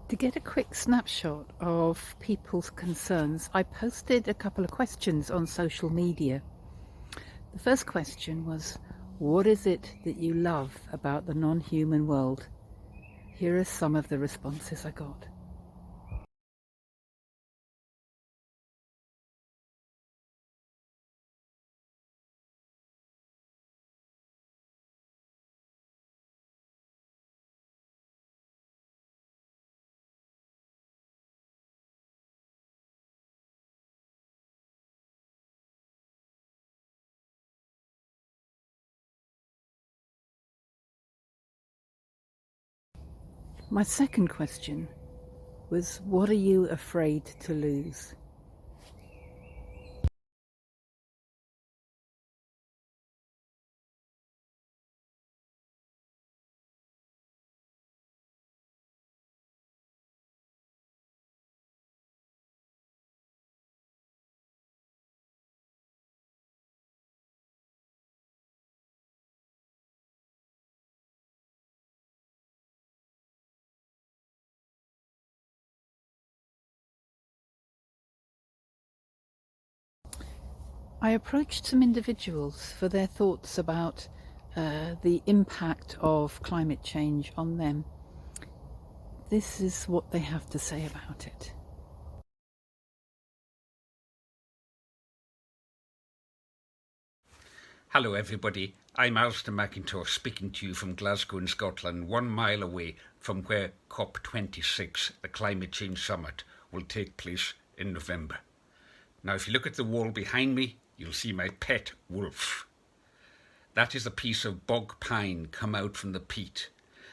To get a quick snapshot of people's concerns, I posted a couple of questions on social media. The first question was, what is it that you love about the non-human world? Here are some of the responses I got. My second question was, what are you afraid to lose? I approached some individuals for their thoughts about the impact of climate change on them. This is what they have to say about it. Hello everybody, I'm Alastair McIntosh speaking to you from Glasgow in Scotland, 1 mile away from where COP26, the Climate Change Summit, will take place in November. Now if you look at the wall behind me, you'll see my pet wolf. That is a piece of bog pine come out from the peat,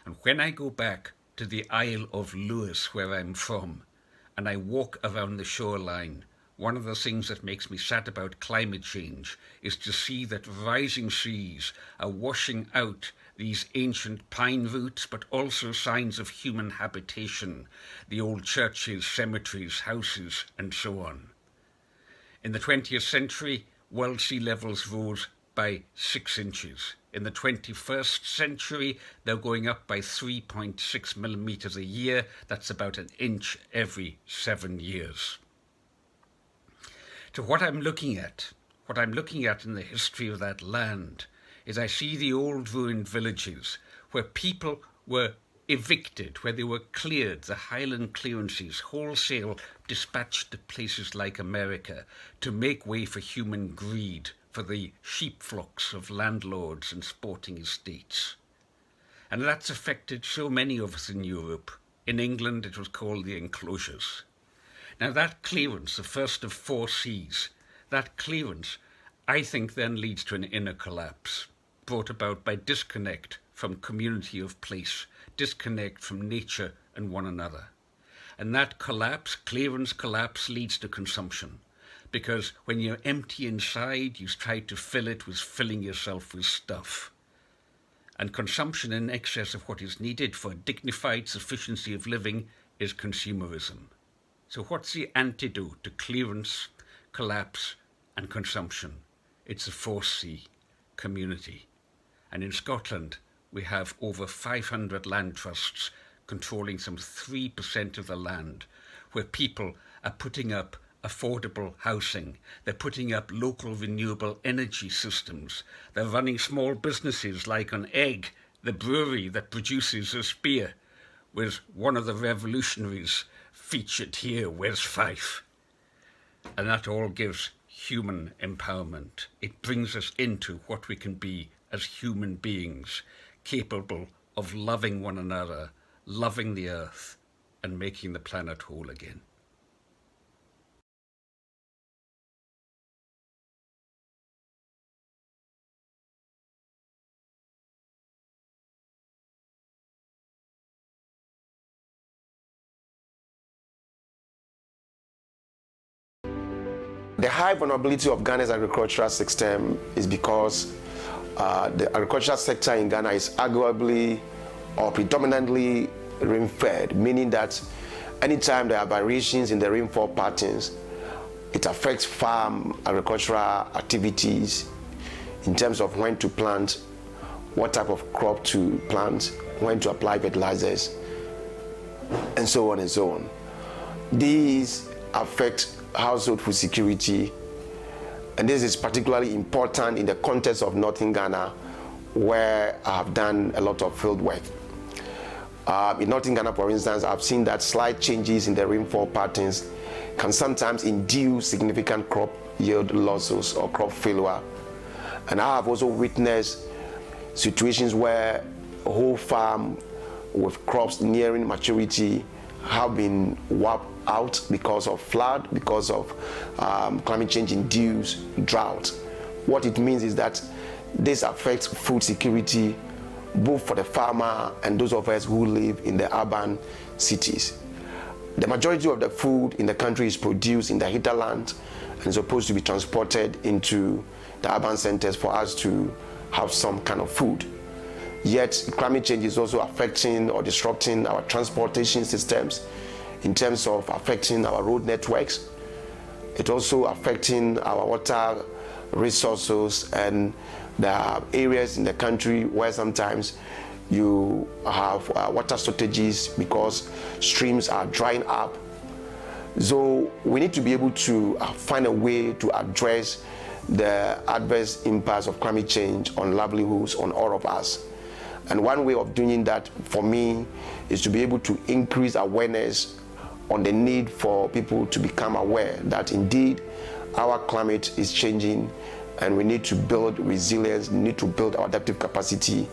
and when I go back to the Isle of Lewis where I'm from, and I walk around the shoreline, one of the things that makes me sad about climate change is to see that rising seas are washing out these ancient pine roots, but also signs of human habitation, the old churches, cemeteries, houses, and so on. In the 20th century, world sea levels rose by 6 inches. In the 21st century, they're going up by 3.6 millimeters a year. That's about an inch every 7 years. So what I'm looking at in the history of that land is I see the old ruined villages where people were evicted, where they were cleared, the Highland clearances, wholesale dispatched to places like America to make way for human greed, for the sheep flocks of landlords and sporting estates. And that's affected so many of us in Europe. In England, it was called the enclosures. Now that clearance, the first of 4 Cs, that clearance, I think then leads to an inner collapse, brought about by disconnect from community of place, disconnect from nature and one another. And that collapse, clearance collapse, leads to consumption. Because when you're empty inside, you try to fill it with filling yourself with stuff. And consumption in excess of what is needed for dignified sufficiency of living is consumerism. So what's the antidote to clearance, collapse, and consumption? It's the 4C, community. And in Scotland, we have over 500 land trusts controlling some 3% of the land, where people are putting up affordable housing. They're putting up local renewable energy systems. They're running small businesses like on Egg, the brewery that produces this beer, with one of the revolutionaries featured here, Wes Fife. And that all gives human empowerment. It brings us into what we can be as human beings, capable of loving one another, loving the earth, and making the planet whole again. The high vulnerability of Ghana's agricultural system is because the agricultural sector in Ghana is arguably or predominantly rain-fed, meaning that anytime there are variations in the rainfall patterns, it affects farm agricultural activities in terms of when to plant, what type of crop to plant, when to apply fertilizers, and so on and so on. These affect household food security, and this is particularly important in the context of northern Ghana, where I have done a lot of field work. In northern Ghana, for instance, I've seen that slight changes in the rainfall patterns can sometimes induce significant crop yield losses or crop failure. And I have also witnessed situations where a whole farm with crops nearing maturity have been wiped out because of flood, because of climate change induced drought. What it means is that this affects food security both for the farmer and those of us who live in the urban cities. The majority of the food in the country is produced in the hinterland and is supposed to be transported into the urban centers for us to have some kind of food. Yet climate change is also affecting or disrupting our transportation systems in terms of affecting our road networks. It's also affecting our water resources, and there are areas in the country where sometimes you have water shortages because streams are drying up. So we need to be able to find a way to address the adverse impacts of climate change on livelihoods on all of us. And one way of doing that for me is to be able to increase awareness on the need for people to become aware that indeed our climate is changing, and we need to build resilience, we need to build our adaptive capacity.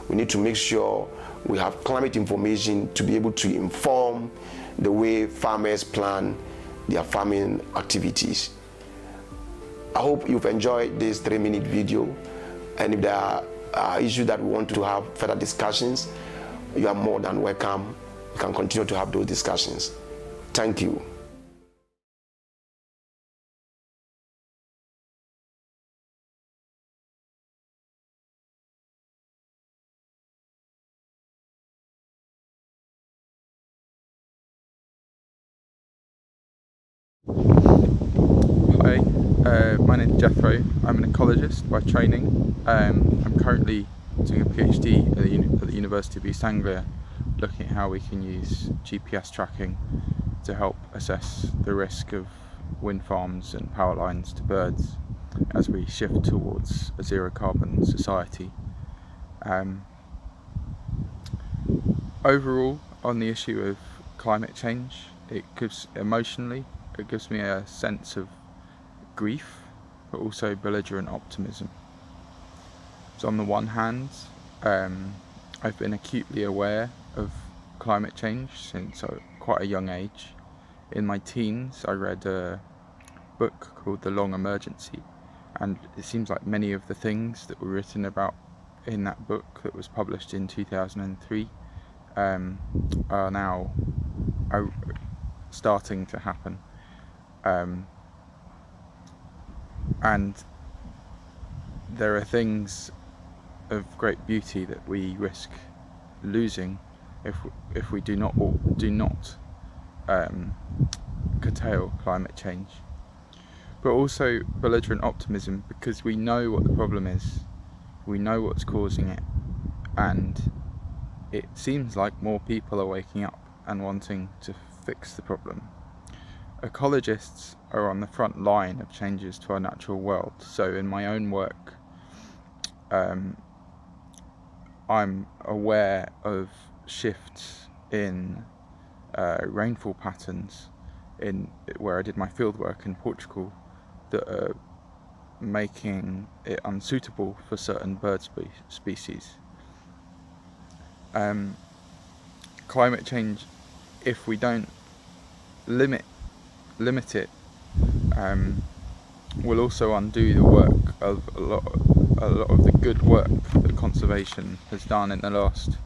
We need to make sure we have climate information to be able to inform the way farmers plan their farming activities. I hope you've enjoyed this 3-minute video, and if there are issues that we want to have further discussions, you are more than welcome. We can continue to have those discussions. Thank you. Hi, my name is Jethro. I'm an ecologist by training. I'm currently doing a PhD at the University of East Anglia, looking at how we can use GPS tracking to help assess the risk of wind farms and power lines to birds as we shift towards a zero carbon society. Overall, on the issue of climate change, it gives me a sense of grief, but also belligerent optimism. So on the one hand, I've been acutely aware of climate change since quite a young age. In my teens, I read a book called The Long Emergency, and it seems like many of the things that were written about in that book that was published in 2003 are now starting to happen. And there are things of great beauty that we risk losing if we do not curtail climate change. But also belligerent optimism, because we know what the problem is, we know what's causing it, and it seems like more people are waking up and wanting to fix the problem. Ecologists are on the front line of changes to our natural world, so in my own work I'm aware of shifts in rainfall patterns in where I did my fieldwork in Portugal that are making it unsuitable for certain bird species. Climate change, if we don't limit it, will also undo the work of a lot of the good work that conservation has done in the last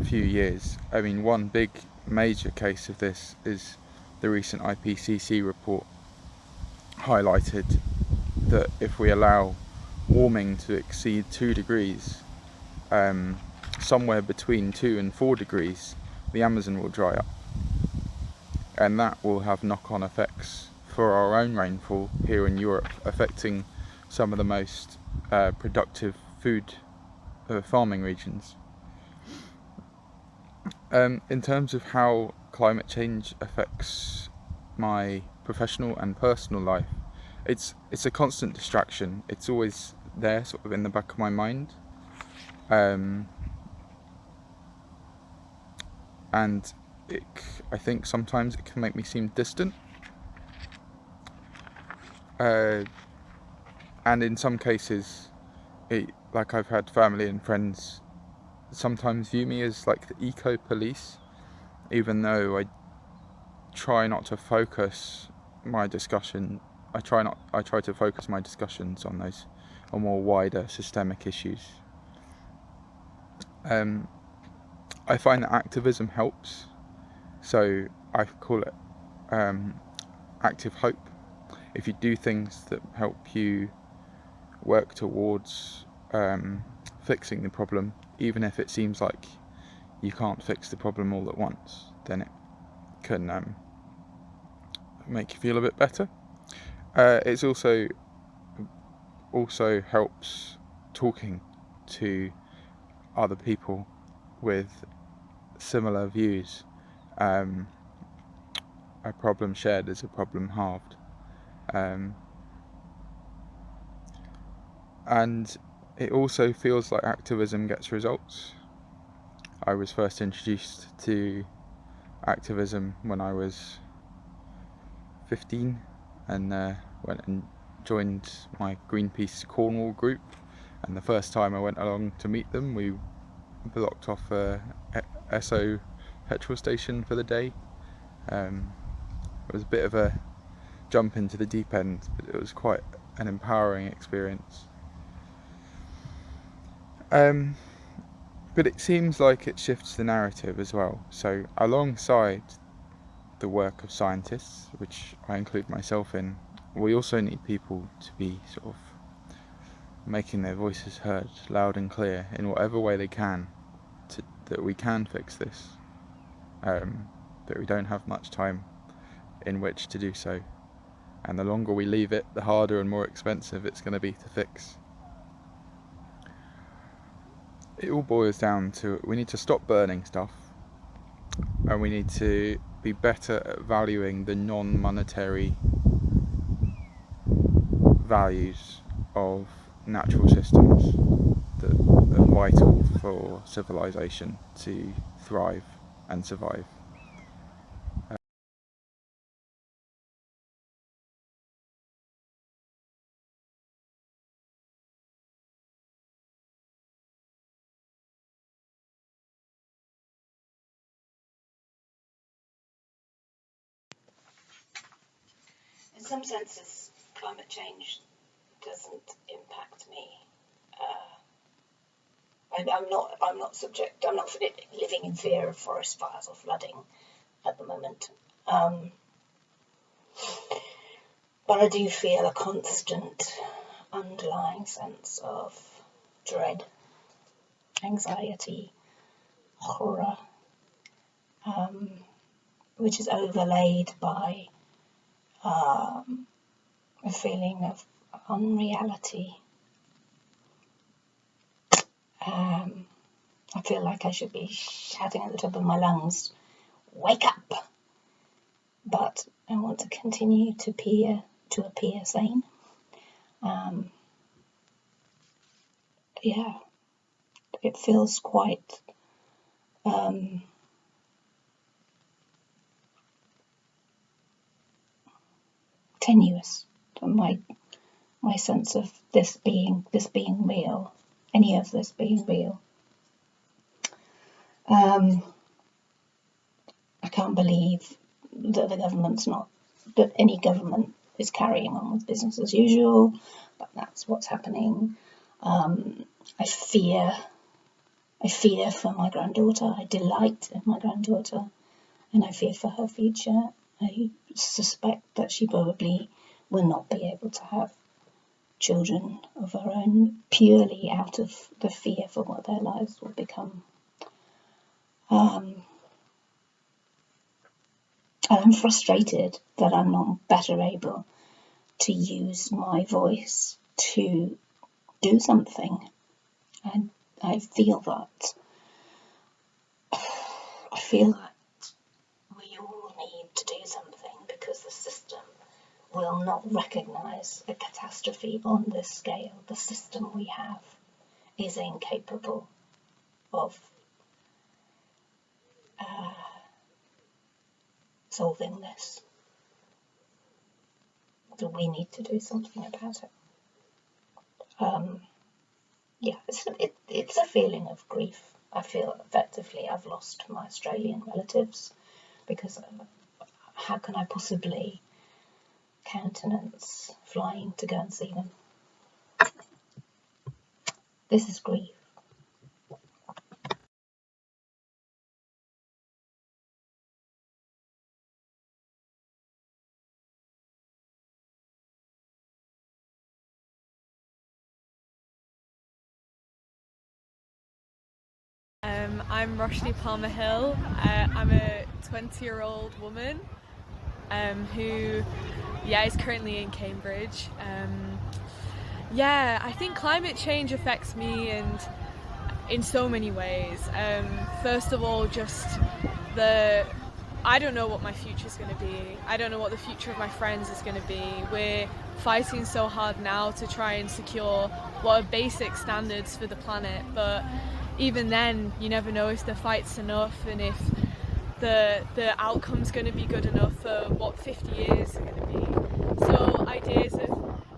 few years. I mean, one big major case of this is the recent IPCC report highlighted that if we allow warming to exceed 2 degrees, somewhere between 2 and 4 degrees, the Amazon will dry up. And that will have knock-on effects for our own rainfall here in Europe, affecting some of the most productive food farming regions. In terms of how climate change affects my professional and personal life, it's a constant distraction. It's always there, sort of in the back of my mind, and I think sometimes it can make me seem distant, and in some cases, like I've had family and friends sometimes view me as like the eco police, even though I try not to focus my discussion. I try to focus my discussions on those, on more wider systemic issues. I find that activism helps, so I call it active hope. If you do things that help you work towards fixing the problem, even if it seems like you can't fix the problem all at once, then it can make you feel a bit better. It's also helps talking to other people with similar views. A problem shared is a problem halved. And it also feels like activism gets results. I was first introduced to activism when I was 15 and went and joined my Greenpeace Cornwall group, and the first time I went along to meet them, we blocked off a Esso petrol station for the day. It was a bit of a jump into the deep end, but it was quite an empowering experience. But it seems like it shifts the narrative as well. So alongside the work of scientists, which I include myself in, we also need people to be sort of making their voices heard loud and clear in whatever way they can, that we can fix this, that we don't have much time in which to do so, and the longer we leave it, the harder and more expensive it's going to be to fix. It all boils down to, we need to stop burning stuff, and we need to be better at valuing the non-monetary values of natural systems that are vital for civilization to thrive and survive. In some senses, climate change doesn't impact me. I'm not living in fear of forest fires or flooding at the moment. But I do feel a constant underlying sense of dread, anxiety, horror, which is overlaid by a feeling of unreality. I feel like I should be shouting at the top of my lungs, "Wake up!" But I want to continue to appear sane. It feels quite tenuous, my sense of this being real, any of this being real. I can't believe that any government is carrying on with business as usual, but that's what's happening. I fear for my granddaughter. I delight in my granddaughter, and I fear for her future. I suspect that she probably will not be able to have children of her own purely out of the fear for what their lives will become. I'm frustrated that I'm not better able to use my voice to do something. And I feel feel that we all need to do something because the system will not recognise a catastrophe on this scale. The system we have is incapable of solving this. So we need to do something about it. It's a feeling of grief. I feel effectively I've lost my Australian relatives because how can I possibly countenance flying to go and see them? This is grief. I'm Roshi Parmar-Hill. I'm a 20-year-old woman who is currently in Cambridge. I think climate change affects me and in so many ways. First of all, just I don't know what my future's going to be. I don't know what the future of my friends is going to be. We're fighting so hard now to try and secure what are basic standards for the planet, but even then, you never know if the fight's enough and if the outcome's going to be good enough for what 50 years are going to be. So ideas of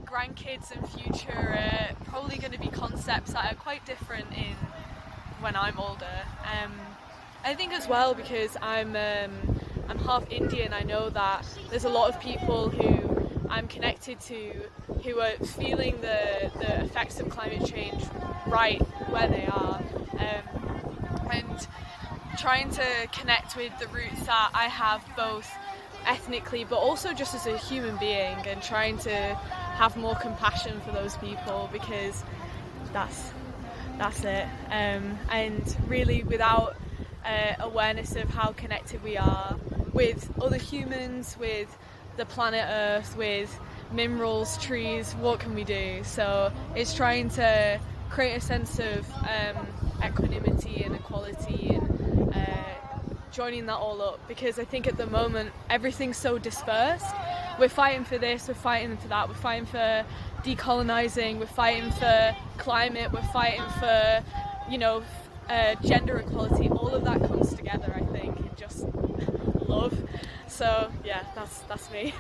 grandkids and future are probably going to be concepts that are quite different in when I'm older. I think as well, because I'm half Indian, I know that there's a lot of people who I'm connected to who are feeling the effects of climate change right where they are. And trying to connect with the roots that I have both ethnically but also just as a human being, and trying to have more compassion for those people, because that's it. And really, without awareness of how connected we are with other humans, with the planet Earth, with minerals, trees, what can we do? So it's trying to create a sense of equanimity and equality, and joining that all up, because I think at the moment everything's so dispersed. We're fighting for this, we're fighting for that, we're fighting for decolonising, we're fighting for climate, we're fighting for, gender equality. All of that comes together, I think, in just love. So yeah, that's me.